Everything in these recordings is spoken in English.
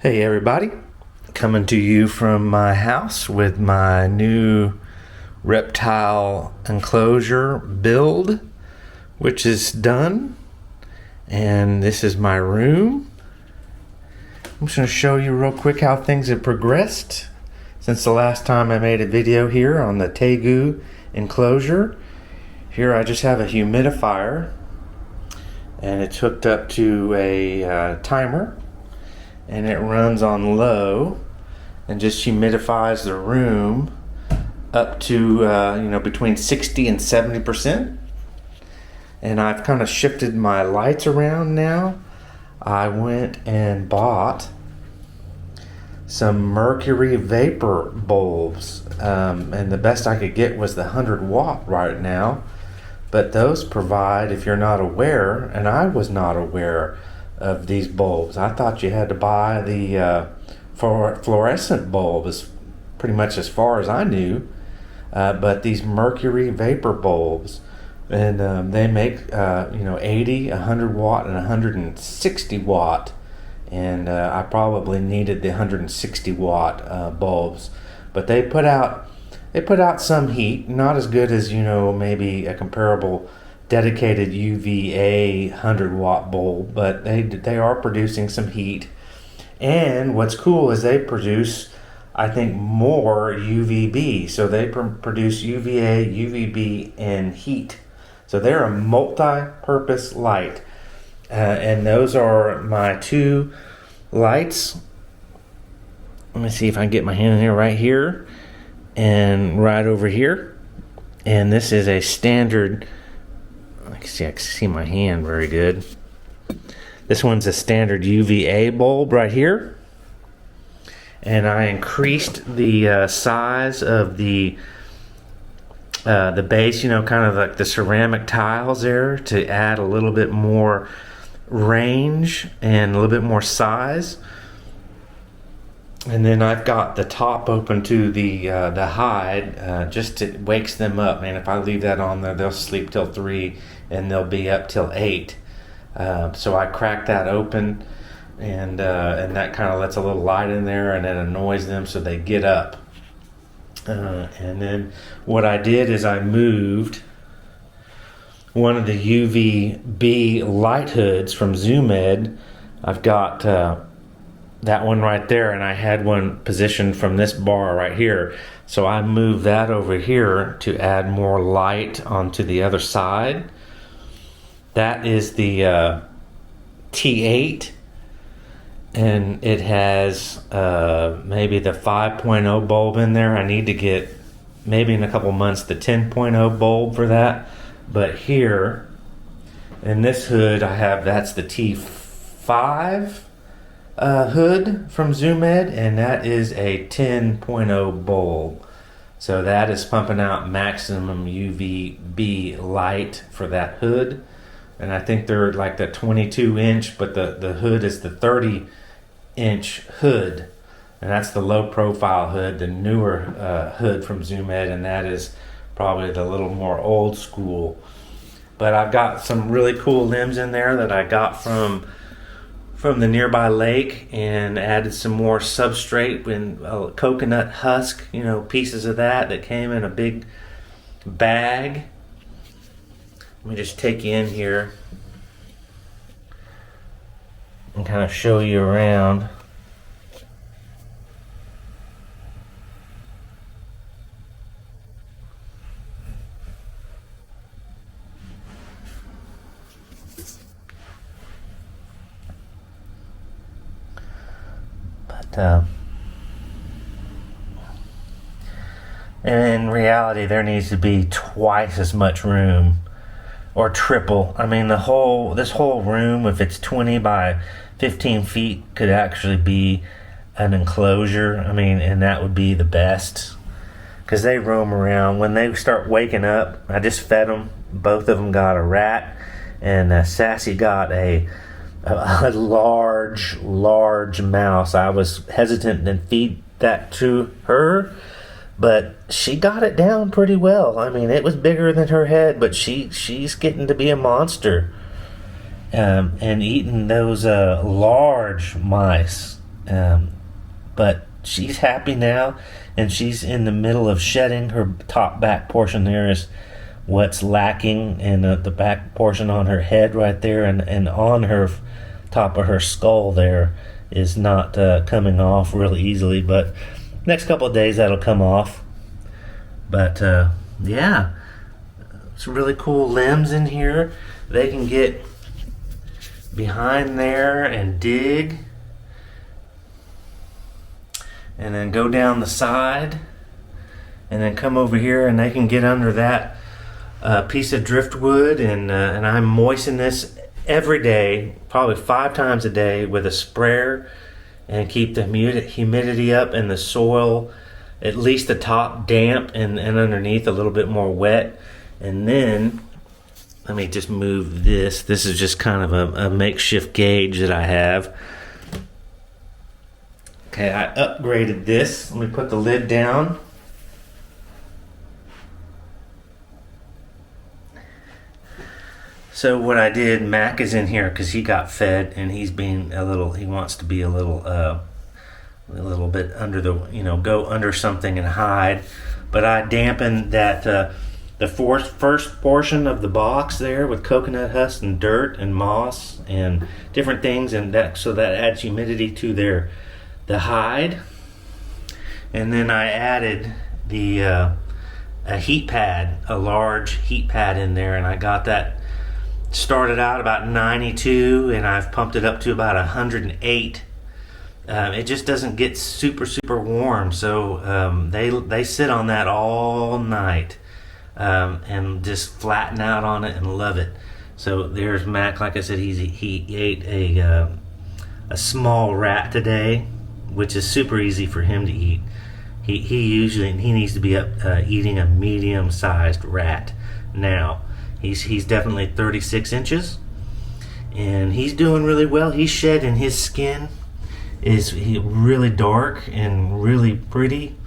Hey everybody, coming to you from my house with my new reptile enclosure build, which is done. And this is my room. I'm just going to show you real quick how things have progressed since the last time I made a video here on the Tegu enclosure. Here I just have a humidifier and it's hooked up to a timer. And it runs on low and just humidifies the room up to between 60 and 70%. And I've kind of shifted my lights around now. I went and bought some Mercury vapor bulbs, and the best I could get was the 100 watt right now. But those provide, if you're not aware, and I was not aware of these bulbs. I thought you had to buy the fluorescent bulb, as pretty much as far as I knew. But these Mercury vapor bulbs, and they make 80, 100 watt, and 160 watt. And I probably needed the 160 watt bulbs, but they put out some heat, not as good as maybe a comparable dedicated UVA 100 watt bulb, but they are producing some heat. And what's cool is they produce, I think, more UVB. So they produce UVA, UVB, and heat. So they're a multi-purpose light. And those are my two lights. Let me see if I can get my hand in here, right here and right over here. And this is a standard, I can see my hand very good. This one's a standard UVA bulb right here. And I increased the size of the base, kind of like the ceramic tiles there, to add a little bit more range and a little bit more size. And then I've got the top open to the hide, just it wakes them up. Man, if I leave that on there, they'll sleep till 3 and they'll be up till 8. So I crack that open, and that kind of lets a little light in there, and it annoys them, so they get up. And then what I did is I moved one of the UVB light hoods from ZoomEd. I've got that one right there, and I had one positioned from this bar right here, so I moved that over here to add more light onto the other side. That is the T8, and it has maybe the 5.0 bulb in there. I need to get, maybe in a couple months, the 10.0 bulb for that. But here in this hood I have, that's the T5 hood from ZoomEd, and that is a 10.0 bulb. So that is pumping out maximum UVB light for that hood. And I think they're like the 22 inch, but the hood is the 30 inch hood. And that's the low profile hood, the newer hood from ZoomEd, and that is probably the little more old school. But I've got some really cool limbs in there that I got from the nearby lake, and added some more substrate and coconut husk, pieces of that came in a big bag. Let me just take you in here and kind of show you around. But in reality, there needs to be twice as much room, or triple. I mean, this whole room, if it's 20 by 15 feet, could actually be an enclosure. I mean, and that would be the best, because they roam around. When they start waking up, I just fed them. Both of them got a rat, and Sassy got a large mouse. I was hesitant to feed that to her, but she got it down pretty well. I mean, it was bigger than her head, but she's getting to be a monster. And eating those large mice. But she's happy now, and she's in the middle of shedding. Her top back portion there is what's lacking, and the back portion on her head right there and on her top of her skull there is not coming off real easily, but next couple of days that'll come off. But yeah, it's really cool limbs in here. They can get behind there and dig, and then go down the side, and then come over here, and they can get under that piece of driftwood, and I moisten this every day, probably 5 times a day, with a sprayer, and keep the humidity up in the soil, at least the top damp and underneath a little bit more wet. And then let me just move this. This is just kind of a makeshift gauge that I have. Okay, I upgraded this. Let me put the lid down. So what I did, Mac is in here because he got fed, and he's being he wants to be a little bit under go under something and hide. But I dampened that the first portion of the box there with coconut husk and dirt and moss and different things, and so that adds humidity to the hide. And then I added a heat pad, a large heat pad in there, and I got that started out about 92, and I've pumped it up to about 108. It just doesn't get super warm, so they sit on that all night and just flatten out on it and love it. So there's Mac. Like I said, he ate a small rat today, which is super easy for him to eat. He needs to be eating a medium-sized rat now. He's definitely 36 inches, and he's doing really well. He's shedding. His skin is really dark and really pretty.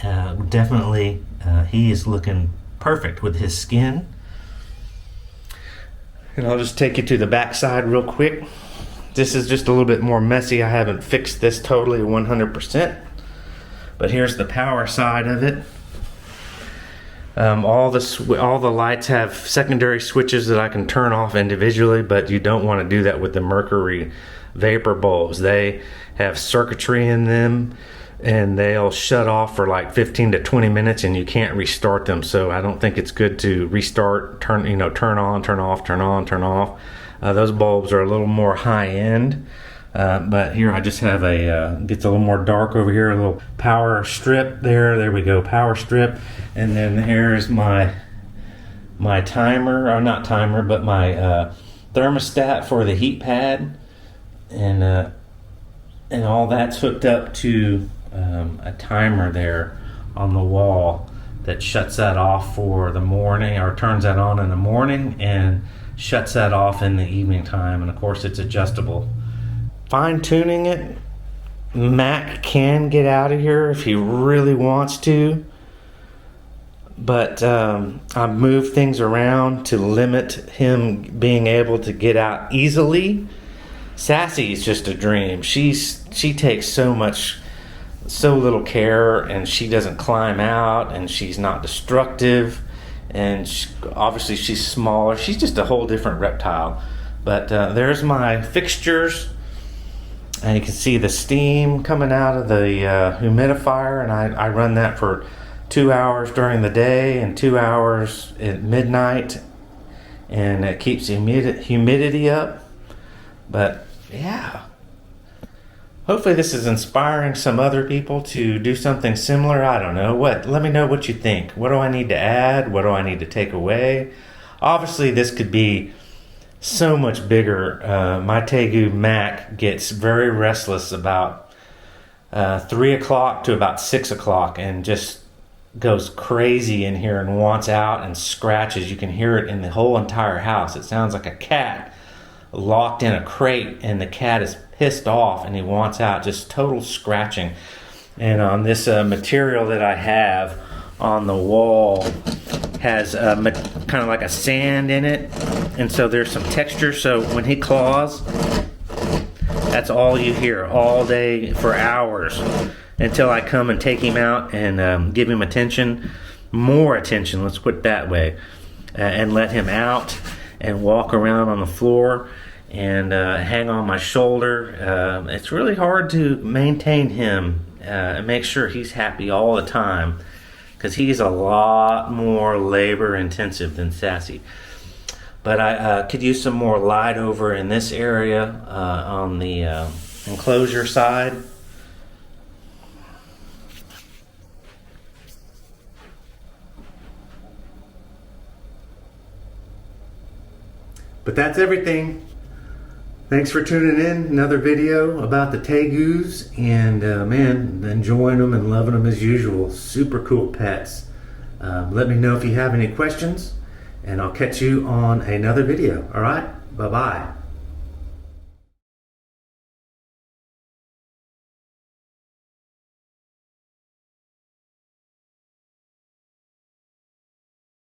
Definitely, he is looking perfect with his skin. And I'll just take you to the back side real quick. This is just a little bit more messy. I haven't fixed this totally 100%, but here's the power side of it. All the lights have secondary switches that I can turn off individually, but you don't want to do that with the Mercury vapor bulbs. They have circuitry in them, and they'll shut off for like 15 to 20 minutes, and you can't restart them. So I don't think it's good to restart, turn on, turn off, turn on, turn off. Those bulbs are a little more high end. But here I just have gets a little more dark over here, a little power strip there we go, power strip. And then here's my timer, or not timer, but my thermostat for the heat pad, and all that's hooked up to a timer there on the wall that shuts that off for the morning, or turns that on in the morning and shuts that off in the evening time. And of course it's adjustable. Fine-tuning it, Mac can get out of here if he really wants to, but I moved things around to limit him being able to get out easily. Sassy is just a dream. She takes so little care, and she doesn't climb out, and she's not destructive, and obviously she's smaller. She's just a whole different reptile. But there's my fixtures. And you can see the steam coming out of the humidifier, and I run that for 2 hours during the day and 2 hours at midnight, and it keeps the humidity up. But yeah, hopefully this is inspiring some other people to do something similar. I don't know. Let me know what you think. What do I need to add? What do I need to take away? Obviously this could be so much bigger. My Tegu Mac gets very restless about 3 o'clock to about 6 o'clock, and just goes crazy in here and wants out and scratches. You can hear it in the whole entire house. It sounds like a cat locked in a crate, and the cat is pissed off and he wants out, just total scratching. And on this material that I have on the wall has kind of like a sand in it, and so there's some texture. So when he claws, That's all you hear all day for hours until I come and take him out and give him attention, more attention, let's put it that way, and let him out and walk around on the floor and hang on my shoulder. It's really hard to maintain him and make sure he's happy all the time, because he's a lot more labor intensive than Sassy. But I could use some more light over in this area on the enclosure side. But that's everything. Thanks for tuning in. Another video about the Tegus, and man, enjoying them and loving them as usual. Super cool pets. Let me know if you have any questions, and I'll catch you on another video. All right, bye-bye.